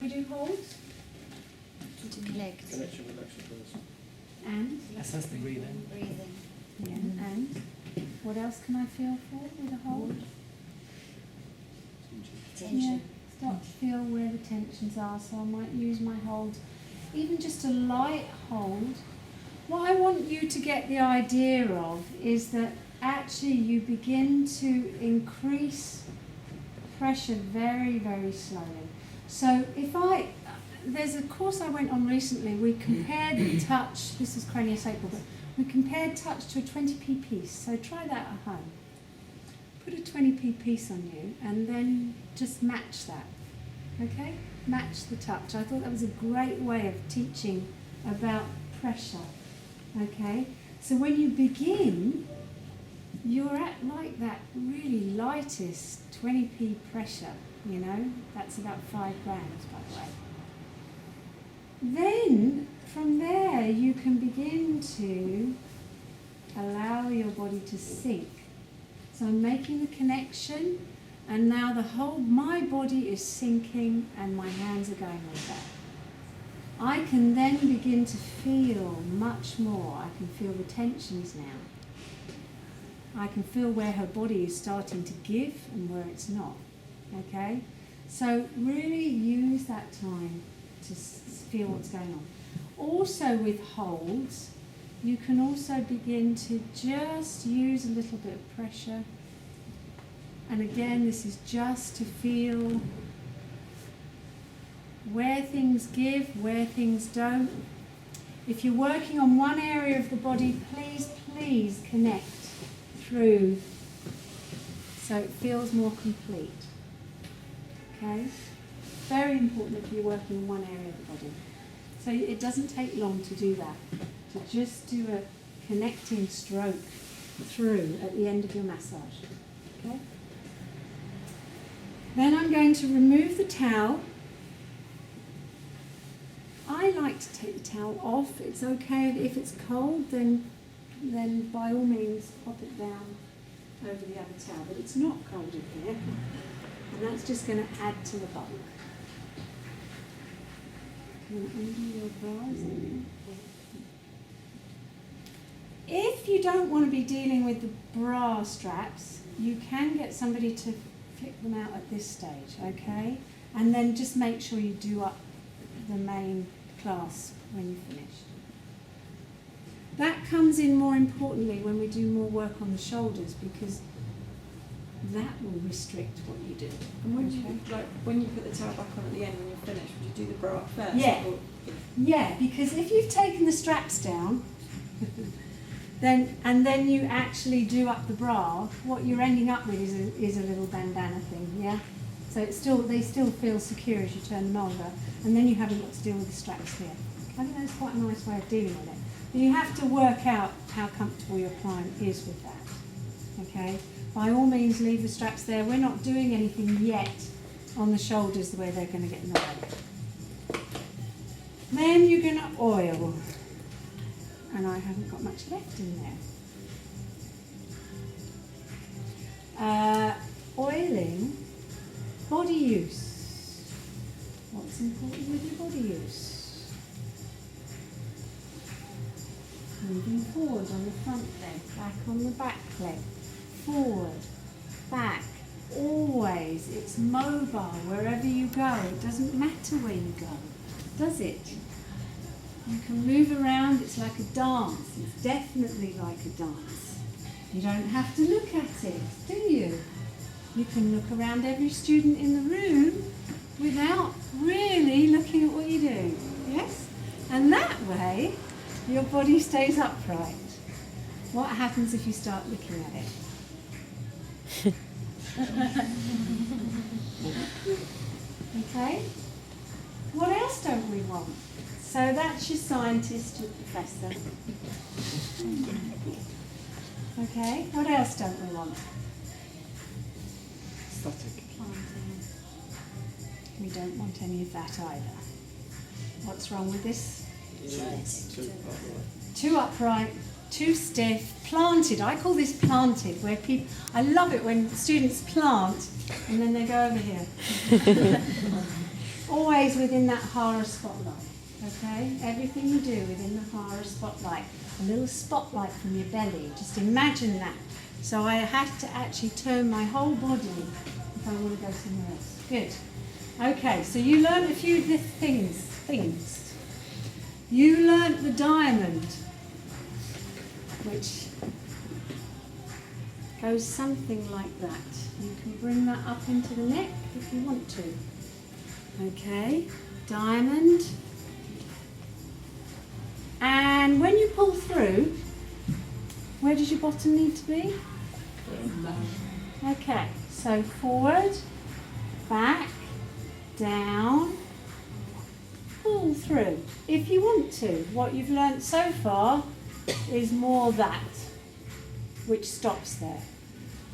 do holds? To collect. Connection with exercise. And? Assess the breathing. Breathing. Yeah, and? What else can I feel for with a hold? Tension. Yeah, start to feel where the tensions are, so I might use my hold. Even just a light hold. What I want you to get the idea of is that actually you begin to increase pressure very, very slowly. So there's a course I went on recently, we compared the touch, this is craniosacral, but we compared touch to a 20p piece, so try that at home. Put a 20p piece on you and then just match that, okay? Match the touch. I thought that was a great way of teaching about pressure, okay? So when you begin, you're at like that really lightest 20p pressure, you know? That's about 5 grams, by the way. Then, from there, you can begin to allow your body to sink. So I'm making the connection, and now my body is sinking and my hands are going like that. I can then begin to feel much more. I can feel the tensions now. I can feel where her body is starting to give and where it's not. Okay? So really use that time to feel what's going on. Also with holds, you can also begin to just use a little bit of pressure. And again, this is just to feel where things give, where things don't. If you're working on one area of the body, please connect through so it feels more complete. Okay? Very important if you're working on one area of the body. So it doesn't take long to do that, to just do a connecting stroke through at the end of your massage. Okay? Then I'm going to remove the towel. I like to take the towel off. It's okay if it's cold, then by all means pop it down over the other towel. But it's not cold in here, and that's just going to add to the bulk. Undo your bras. If you don't want to be dealing with the bra straps, you can get somebody to flip them out at this stage, okay? And then just make sure you do up the main clasp when you're finished. That comes in more importantly when we do more work on the shoulders, because that will restrict what you do. And when you put the towel back on at the end when you're finished, would you do the bra up first? Yeah. Yeah, because if you've taken the straps down, then you actually do up the bra, what you're ending up with is a little bandana thing, yeah? So they still feel secure as you turn them over, and then you haven't got to deal with the straps here. I think that's quite a nice way of dealing with it. But you have to work out how comfortable your client is with that, okay? By all means, leave the straps there. We're not doing anything yet on the shoulders the way they're going to get in the way. Then you're going to oil. And I haven't got much left in there. Oiling, body use. What's important with your body use? Moving forward on the front leg, back on the back leg. Forward, back, always. It's mobile wherever you go. It doesn't matter where you go, does it? You can move around. It's like a dance. It's definitely like a dance. You don't have to look at it, do you? You can look around every student in the room without really looking at what you do. Yes? And that way, your body stays upright. What happens if you start looking at it? Okay? What else don't we want? So that's your scientist, your professor. Okay, what else don't we want? Static. Planting. We don't want any of that either. What's wrong with this? Too upright, too stiff, planted. I call this planted, where people, I love it when students plant and then they go over here. always within that Hara spotlight, okay? Everything you do within the Hara spotlight, a little spotlight from your belly, just imagine that. So I have to actually turn my whole body if I want to go somewhere else. Good. Okay, so you learned a few things. You learnt the diamond, which goes something like that. You can bring that up into the neck if you want to. Okay, diamond. And when you pull through, where does your bottom need to be? Okay, so forward, back, down, pull through. If you want to, what you've learnt so far is more that, which stops there.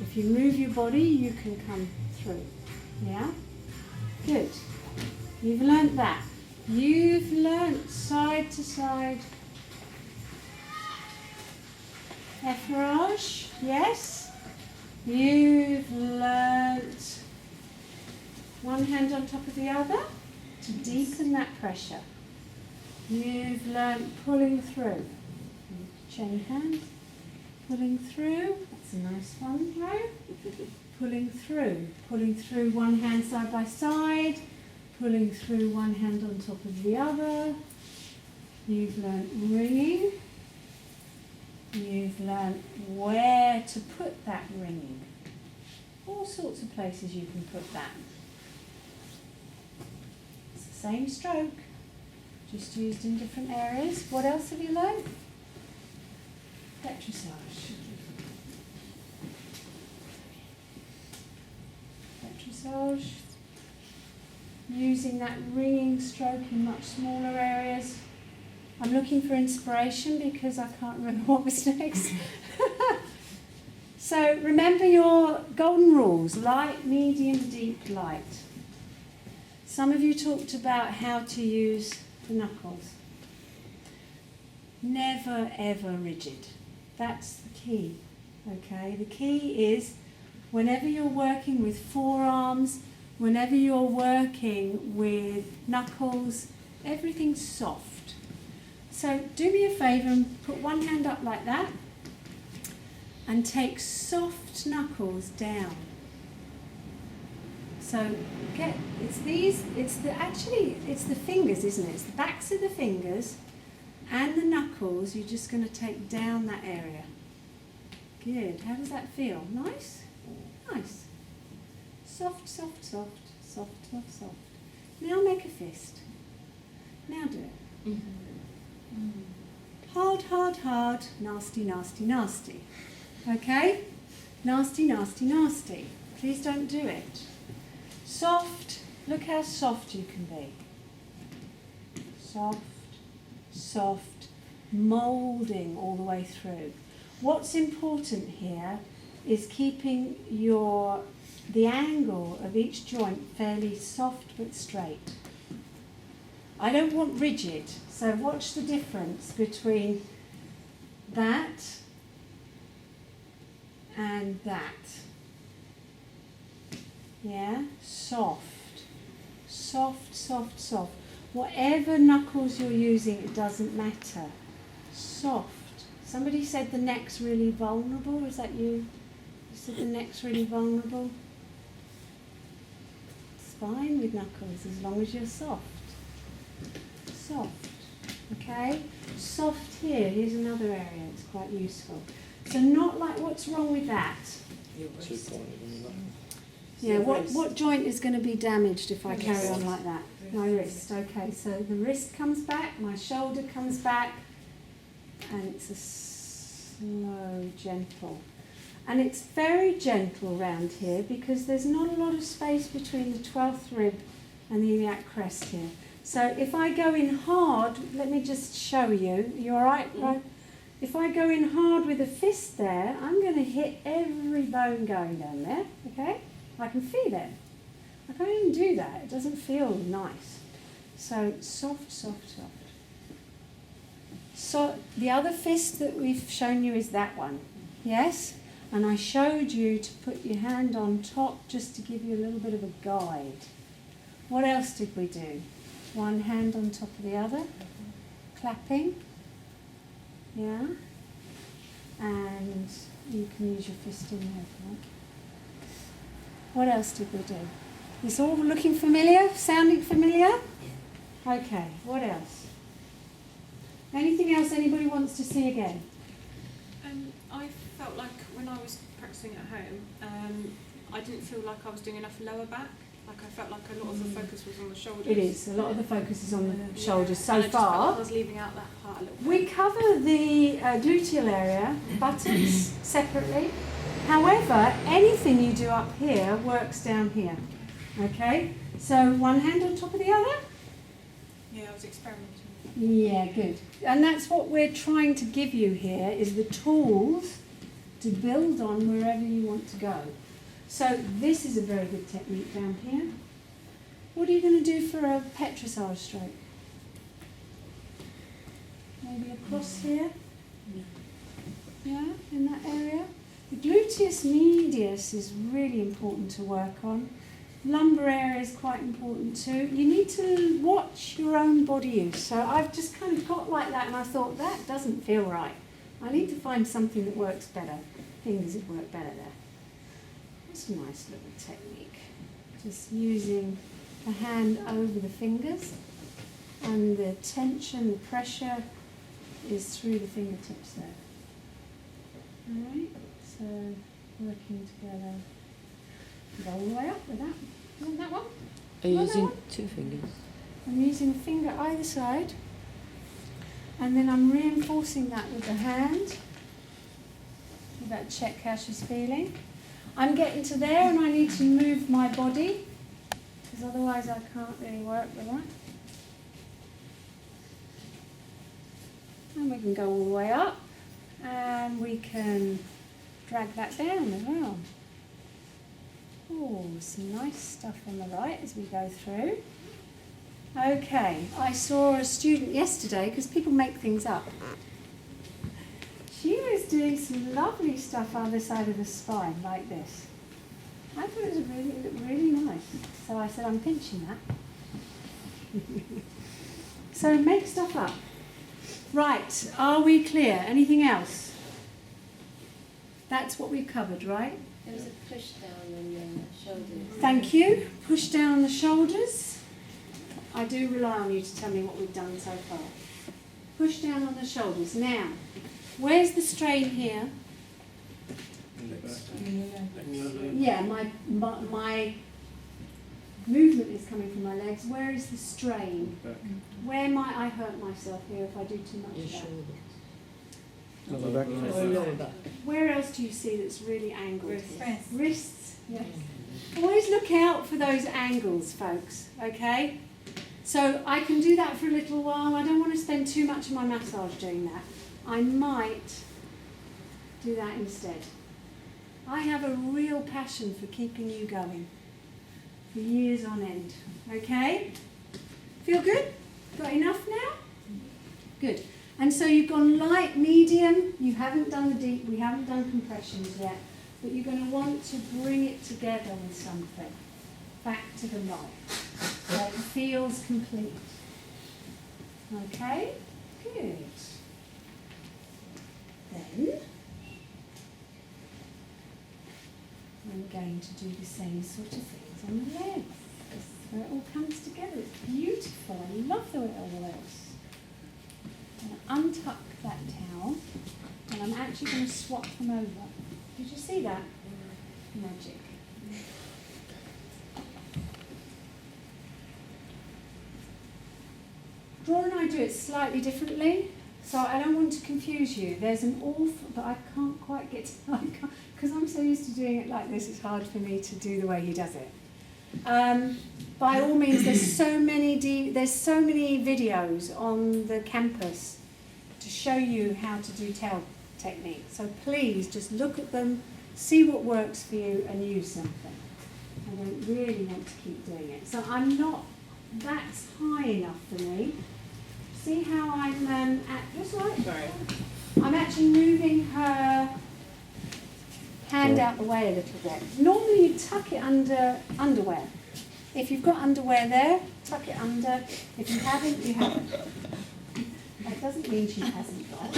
If you move your body, you can come through. Yeah? Good. You've learnt that. You've learnt side to side effarage. Yes? You've learnt one hand on top of the other to deepen that pressure. You've learnt pulling through. Chain hands. Pulling through. That's a nice one, right? Pulling through one hand side by side, pulling through one hand on top of the other. You've learnt ringing. You've learnt where to put that ringing. All sorts of places you can put that. It's the same stroke, just used in different areas. What else have you learnt? Petrissage. Petrissage. Using that ringing stroke in much smaller areas. I'm looking for inspiration because I can't remember what was next. So remember your golden rules: light, medium, deep, light. Some of you talked about how to use the knuckles. Never ever rigid. That's the key. Okay, the key is whenever you're working with forearms, whenever you're working with knuckles, everything's soft. So do me a favour and put one hand up like that and take soft knuckles down. So it's the fingers, isn't it? It's the backs of the fingers and the knuckles. You're just going to take down that area. Good. How does that feel? Nice? Nice. Soft, soft, soft, soft, soft, soft. Now make a fist. Now do it. Mm-hmm. Hard, hard, hard. Nasty, nasty, nasty. Okay? Nasty, nasty, nasty. Please don't do it. Soft. Look how soft you can be. Soft, soft, moulding all the way through. What's important here is keeping the angle of each joint fairly soft but straight. I don't want rigid, so watch the difference between that and that. Yeah, soft, soft, soft, soft. Whatever knuckles you're using, it doesn't matter. Soft. Somebody said the neck's really vulnerable. Is that you? You said the neck's really vulnerable? It's fine with knuckles as long as you're soft. Soft. Okay? Soft here. Here's another area that's quite useful. So not like, what's wrong with that? Yeah, what joint is going to be damaged if I carry on like that? My wrist. Okay, so the wrist comes back, my shoulder comes back, and it's a slow, gentle. And it's very gentle round here because there's not a lot of space between the 12th rib and the iliac crest here. So if I go in hard, let me just show you. You all right? Right? If I go in hard with a fist there, I'm going to hit every bone going down there, okay? I can feel it. I can't even do that. It doesn't feel nice. So soft, soft, soft. So the other fist that we've shown you is that one. Yes? And I showed you to put your hand on top just to give you a little bit of a guide. What else did we do? One hand on top of the other, clapping, yeah, and you can use your fist in there if you want. What else did we do? This all looking familiar, sounding familiar? Okay, what else? Anything else anybody wants to see again? I felt like when I was practicing at home, I didn't feel like I was doing enough lower back. Like I felt like a lot of the focus was on the shoulders. It is, a lot of the focus is on the shoulders so and I just felt far. like I was leaving out that part a little bit. We cover the gluteal area, buttocks, separately. However, anything you do up here works down here. Okay? So one hand on top of the other. Yeah, I was experimenting. Yeah, good. And that's what we're trying to give you here, is the tools to build on wherever you want to go. So this is a very good technique down here. What are you going to do for a petrissage stroke? Maybe across here? Yeah, in that area. The gluteus medius is really important to work on. Lumbar area is quite important too. You need to watch your own body use. So I've just kind of got like that and I thought, that doesn't feel right. I need to find something that works better. Fingers would work better there. That's a nice little technique. Just using the hand over the fingers, and the tension, the pressure is through the fingertips there. Alright, so working together. Go all the way up with that. You want that one? Are you Want that using one? 2 fingers? I'm using a finger either side, and then I'm reinforcing that with the hand. You better check how she's feeling. I'm getting to there and I need to move my body, because otherwise I can't really work with that. And we can go all the way up, and we can drag that down as well. Oh, some nice stuff on the right as we go through. Okay, I saw a student yesterday, because people make things up. She was doing some lovely stuff on the side of the spine, like this. I thought it looked really nice. So I said, I'm pinching that. So make stuff up. Right, are we clear? Anything else? That's what we've covered, right? There was a push down on the shoulders. Thank you. Push down on the shoulders. I do rely on you to tell me what we've done so far. Push down on the shoulders. Now, where's the strain here? Yeah, my movement is coming from my legs. Where is the strain? Where might I hurt myself here if I do too much of that? Lower back. Or lower back? Where else do you see that's really angled? Wrists. Wrists, yes. Always look out for those angles, folks, okay? So I can do that for a little while. I don't want to spend too much of my massage doing that. I might do that instead. I have a real passion for keeping you going for years on end, okay? Feel good? Got enough now? Good. And so you've gone light, medium, you haven't done the deep, we haven't done compressions yet, but you're going to want to bring it together with something, back to the light, so it feels complete. Okay? Good. Then, I'm going to do the same sort of things on the legs. This is where it all comes together. It's beautiful. I love the way it all works. I'm going to untuck that towel, and I'm actually going to swap them over. Did you see that? Magic. Draw and I do it slightly differently, so I don't want to confuse you. There's an awful, but I can't quite get to, because I'm so used to doing it like this, it's hard for me to do the way he does it. By all means, there's so many videos on the campus to show you how to do tail technique. So please just look at them, see what works for you, and use something. I don't really want to keep doing it. So I'm not, that's high enough for me. See how I'm just right. Sorry. I'm actually moving her hand out the way a little bit. Normally you tuck it under underwear. If you've got underwear there, tuck it under. If you haven't, you haven't. That doesn't mean she hasn't got.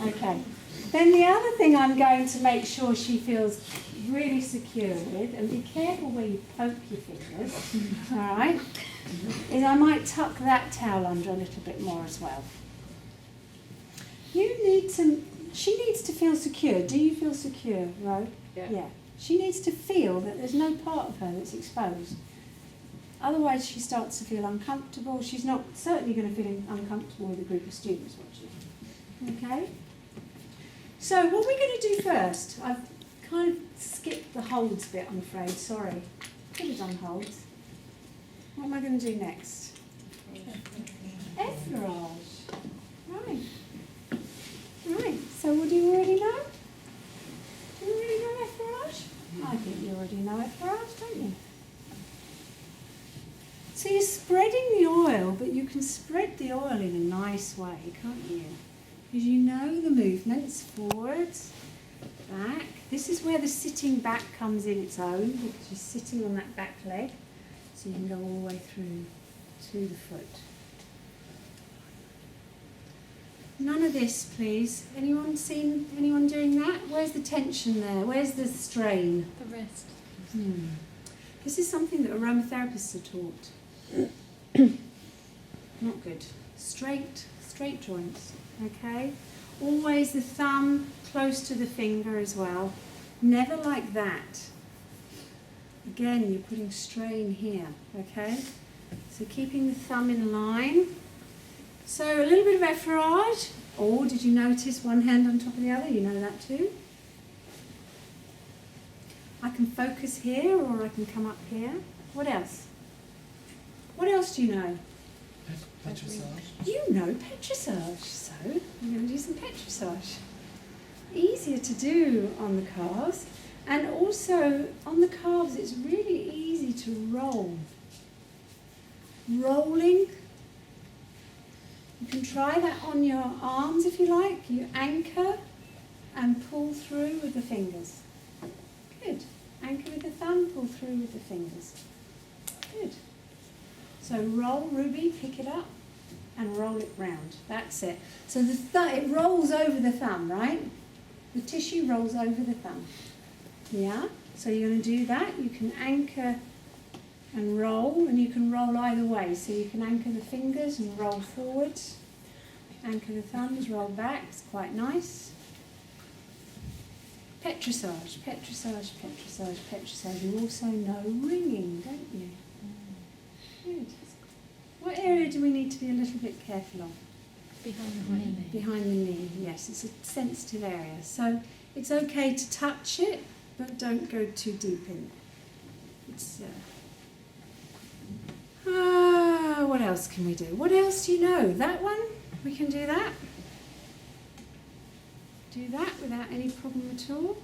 Okay. Then the other thing I'm going to make sure she feels really secure with, and be careful where you poke your fingers, all right, is I might tuck that towel under a little bit more as well. She needs to feel secure. Do you feel secure, Ro? Yeah. She needs to feel that there's no part of her that's exposed. Otherwise she starts to feel uncomfortable. She's not certainly going to feel uncomfortable with a group of students watching. Okay? So what we're going to do first, I've kind of skipped the holds bit, I'm afraid, sorry. Could have done holds. What am I going to do next? Effleurage. Right. Right, so what do you already know? Do you already know effleurage? I think you already know effleurage, don't you? So you're spreading the oil, but you can spread the oil in a nice way, can't you? Because you know the movements, forwards, back. This is where the sitting back comes in its own, because you're sitting on that back leg, so you can go all the way through to the foot. None of this, please. Anyone seen anyone doing that? Where's the tension there? Where's the strain? The rest. This is something that aromatherapists are taught. Not good. Straight joints, okay? Always the thumb close to the finger as well. Never like that. Again, you're putting strain here, okay? So keeping the thumb in line. So a little bit of effleurage. Or did you notice one hand on top of the other? You know that too. I can focus here or I can come up here. What else? What else do you know? Petrissage. You know petrissage, so I'm going to do some petrissage. Easier to do on the calves, and also on the calves it's really easy to roll. Rolling. You can try that on your arms if you like. You anchor and pull through with the fingers. Good. Anchor with the thumb, pull through with the fingers. Good. So roll, Ruby, pick it up and roll it round. That's it. So it rolls over the thumb, right? The tissue rolls over the thumb. Yeah? So you're going to do that. You can anchor and roll, and you can roll either way. So you can anchor the fingers and roll forwards. Anchor the thumbs, roll back. It's quite nice. Petrissage, petrissage, petrissage, petrissage. You also know ringing, don't you? Good. What area do we need to be a little bit careful of? Behind the knee. Behind the knee, yes. It's a sensitive area. So it's okay to touch it, but don't go too deep in it. It's, what else can we do? What else do you know? That one? We can do that. Do that without any problem at all.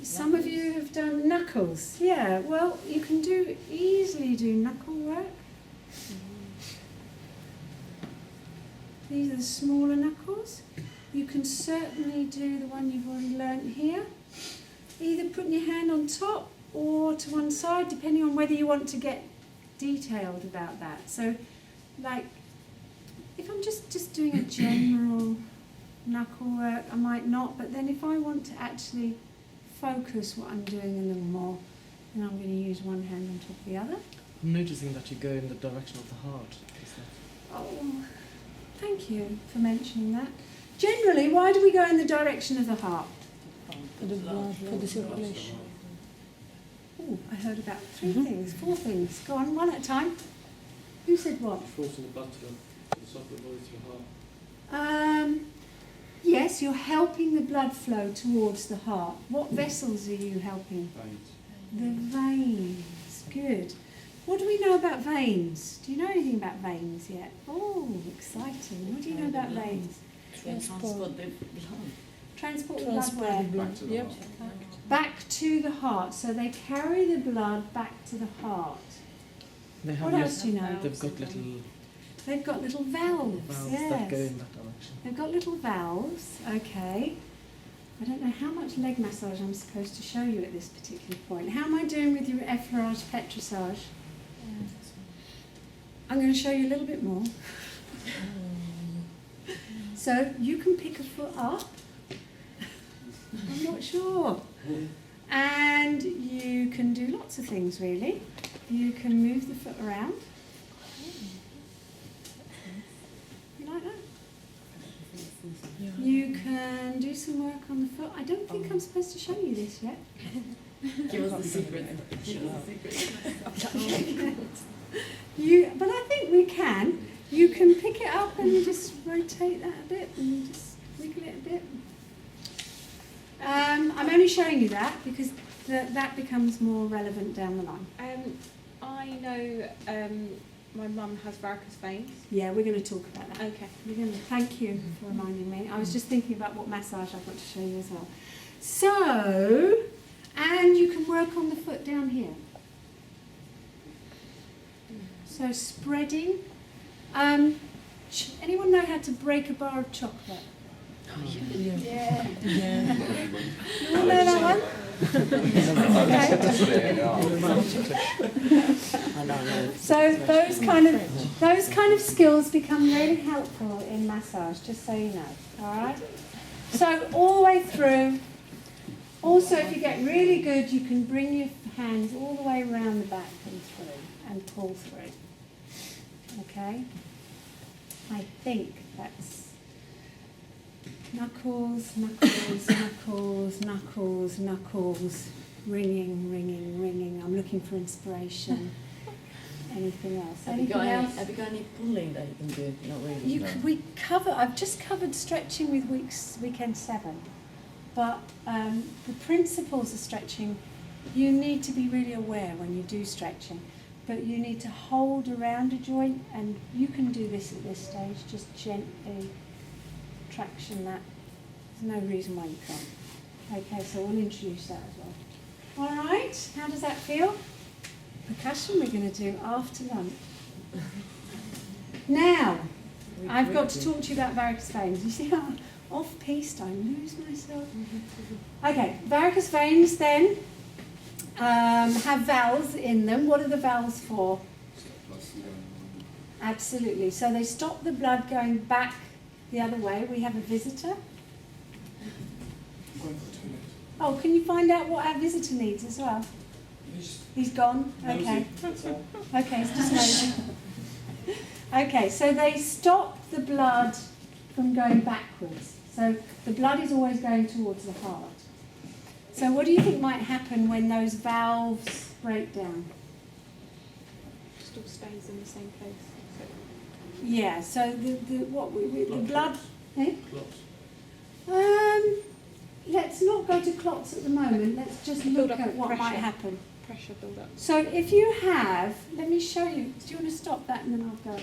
Some of you have done knuckles. Yeah, well, you can easily do knuckle work. These are the smaller knuckles. You can certainly do the one you've already learnt here. Either putting your hand on top or to one side, depending on whether you want to get detailed about that. So, like, if I'm just doing a general knuckle work, I might not, but then if I want to actually focus what I'm doing a little more, then I'm going to use one hand on top of the other. I'm noticing that you go in the direction of the heart. Oh, thank you for mentioning that. Generally, why do we go in the direction of the heart? For the blood, for the circulation. Oh, I heard about 4 things. Go on, one at a time. Who said what? Forcing the blood to the top of the body to the heart. Yes, you're helping the blood flow towards the heart. What vessels are you helping? Veins. The veins. Good. What do we know about veins? Do you know anything about veins yet? Oh, exciting. What do you know about veins? Transport the blood. Transport the blood where? Back to the heart. Back to the heart. So they carry the blood back to the heart. They have What else do you know? They've got little They've got little valves. valves Yes. that go in that direction. They've got little valves, okay. I don't know how much leg massage I'm supposed to show you at this particular point. How am I doing with your effleurage petrissage? I'm going to show you a little bit more. So you can pick a foot up. I'm not sure. And you can do lots of things really. You can move the foot around. You like that? You can do some work on the foot. I don't think I'm supposed to show you this yet. Give us the secret. But I think we can. You can pick it up and just rotate that a bit and just wiggle it a bit. I'm only showing you that because that becomes more relevant down the line. I know my mum has varicose veins. Yeah, we're going to talk about that. Okay. Thank you for reminding me. I was just thinking about what massage I've got to show you as well. So, and you can work on the foot down here. So spreading. Anyone know how to break a bar of chocolate? Yeah. You all know that one? Okay. So those kind of skills become really helpful in massage, just so you know. All right. So all the way through. Also, if you get really good, you can bring your hands all the way around the back and through, and pull through. Okay. I think that's knuckles, knuckles, knuckles, knuckles, knuckles, ringing, ringing, ringing. I'm looking for inspiration. Anything else? Have you got any pulling that you can do? Not really. I've just covered stretching with weekend 7, but the principles of stretching, you need to be really aware when you do stretching. But you need to hold around a joint, and you can do this at this stage, just gently traction that. There's no reason why you can't. Okay, so we'll introduce that as well. All right, how does that feel? Percussion we're going to do after lunch. Now, I've got to talk to you about varicose veins. You see how off-piste I lose myself? Okay, varicose veins then. Have valves in them. What are the valves for? Absolutely. So they stop the blood going back the other way. We have a visitor. Oh, can you find out what our visitor needs as well? He's gone? Okay. Okay, it's just loading. Okay, so they stop the blood from going backwards. So the blood is always going towards the heart. So what do you think might happen when those valves break down? Just all stays in the same place. Yeah, so the blood... Eh? Clots. Let's not go to clots at the moment. Let's just look at what might happen. Pressure build up. So if you have... Let me show you. Do you want to stop that and then I'll go?